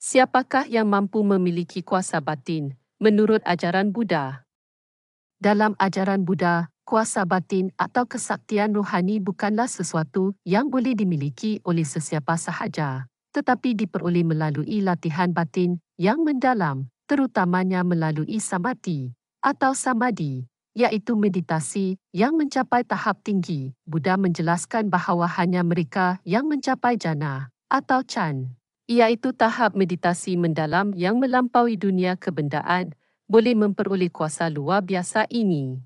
Siapakah yang mampu memiliki kuasa batin, menurut ajaran Buddha? Dalam ajaran Buddha, kuasa batin atau kesaktian rohani bukanlah sesuatu yang boleh dimiliki oleh sesiapa sahaja, tetapi diperoleh melalui latihan batin yang mendalam, terutamanya melalui samadhi atau samadhi, iaitu meditasi yang mencapai tahap tinggi. Buddha menjelaskan bahawa hanya mereka yang mencapai jana atau chan, iaitu tahap meditasi mendalam yang melampaui dunia kebendaan, boleh memperoleh kuasa luar biasa ini.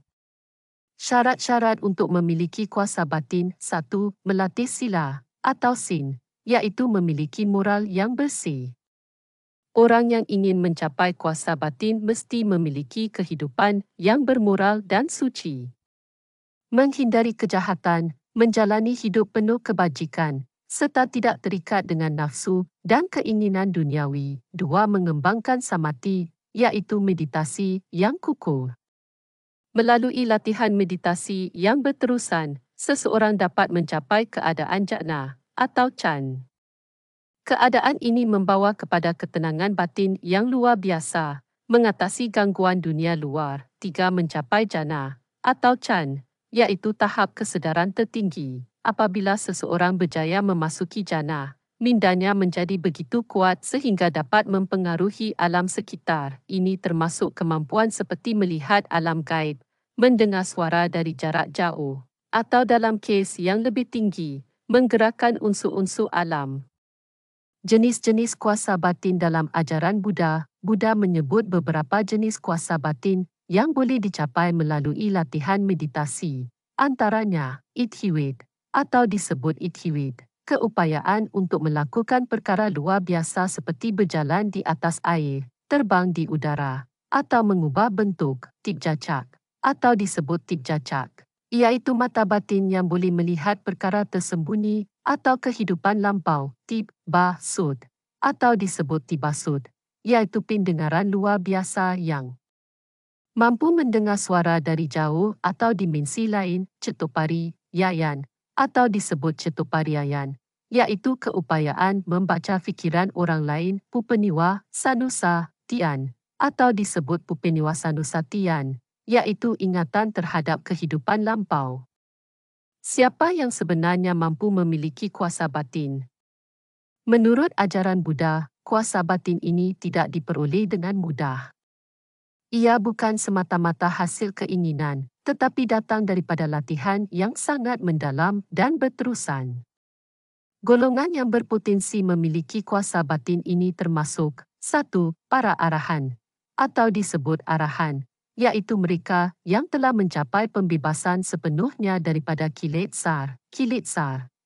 Syarat-syarat untuk memiliki kuasa batin: 1. Melatih sila atau sin, iaitu memiliki moral yang bersih. Orang yang ingin mencapai kuasa batin mesti memiliki kehidupan yang bermoral dan suci. Menghindari kejahatan, menjalani hidup penuh kebajikan, serta tidak terikat dengan nafsu dan keinginan duniawi. 2. Mengembangkan samadhi, iaitu meditasi yang kukuh. Melalui latihan meditasi yang berterusan, seseorang dapat mencapai keadaan jana atau chan. Keadaan ini membawa kepada ketenangan batin yang luar biasa, mengatasi gangguan dunia luar. 3. Mencapai jana atau chan, iaitu tahap kesedaran tertinggi. Apabila seseorang berjaya memasuki jana, mindanya menjadi begitu kuat sehingga dapat mempengaruhi alam sekitar. Ini termasuk kemampuan seperti melihat alam gaib, mendengar suara dari jarak jauh, atau dalam kes yang lebih tinggi, menggerakkan unsur-unsur alam. Jenis-jenis kuasa batin dalam ajaran Buddha. Buddha menyebut beberapa jenis kuasa batin yang boleh dicapai melalui latihan meditasi. Antaranya, Ithiwit atau disebut Ithiwit, keupayaan untuk melakukan perkara luar biasa seperti berjalan di atas air, terbang di udara, atau mengubah bentuk. Tipjachak atau disebut Tipjachak, iaitu mata batin yang boleh melihat perkara tersembunyi atau kehidupan lampau. Tibasut atau disebut Tibasut, iaitu pendengaran luar biasa yang mampu mendengar suara dari jauh atau dimensi lain. Cetupari Yayan atau disebut Cetupariayan, iaitu keupayaan membaca fikiran orang lain. Pupeniwa Sanusa Tian atau disebut Pupeniwa Sanusa Tian, iaitu ingatan terhadap kehidupan lampau. Siapa yang sebenarnya mampu memiliki kuasa batin? Menurut ajaran Buddha, kuasa batin ini tidak diperoleh dengan mudah. Ia bukan semata-mata hasil keinginan, tetapi datang daripada latihan yang sangat mendalam dan berterusan. Golongan yang berpotensi memiliki kuasa batin ini termasuk: 1. Para arahan atau disebut arahan, iaitu mereka yang telah mencapai pembebasan sepenuhnya daripada kilet sar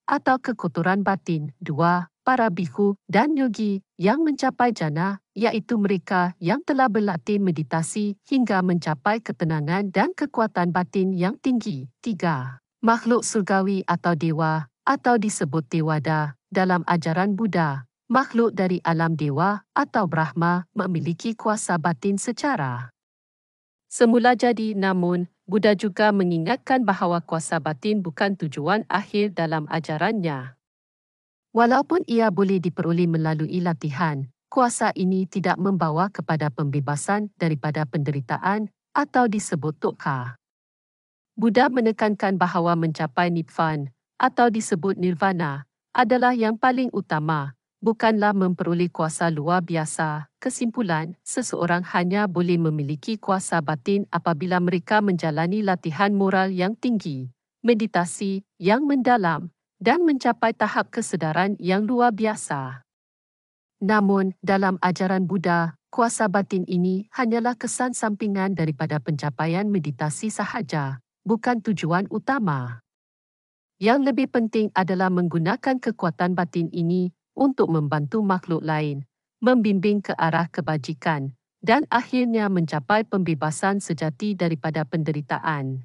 atau kekotoran batin. 2. Para bhikkhu dan yogi yang mencapai jana, iaitu mereka yang telah berlatih meditasi hingga mencapai ketenangan dan kekuatan batin yang tinggi. 3. Makhluk surgawi atau dewa atau disebut Tewada. Dalam ajaran Buddha, makhluk dari alam dewa atau Brahma memiliki kuasa batin secara semula jadi, namun Buddha juga mengingatkan bahawa kuasa batin bukan tujuan akhir dalam ajarannya. Walaupun ia boleh diperoleh melalui latihan, kuasa ini tidak membawa kepada pembebasan daripada penderitaan atau disebut dukkha. Buddha menekankan bahawa mencapai nibbana atau disebut nirvana adalah yang paling utama, bukanlah memperoleh kuasa luar biasa. Kesimpulan, seseorang hanya boleh memiliki kuasa batin apabila mereka menjalani latihan moral yang tinggi, meditasi yang mendalam, dan mencapai tahap kesedaran yang luar biasa. Namun, dalam ajaran Buddha, kuasa batin ini hanyalah kesan sampingan daripada pencapaian meditasi sahaja, bukan tujuan utama. Yang lebih penting adalah menggunakan kekuatan batin ini untuk membantu makhluk lain, membimbing ke arah kebajikan, dan akhirnya mencapai pembebasan sejati daripada penderitaan.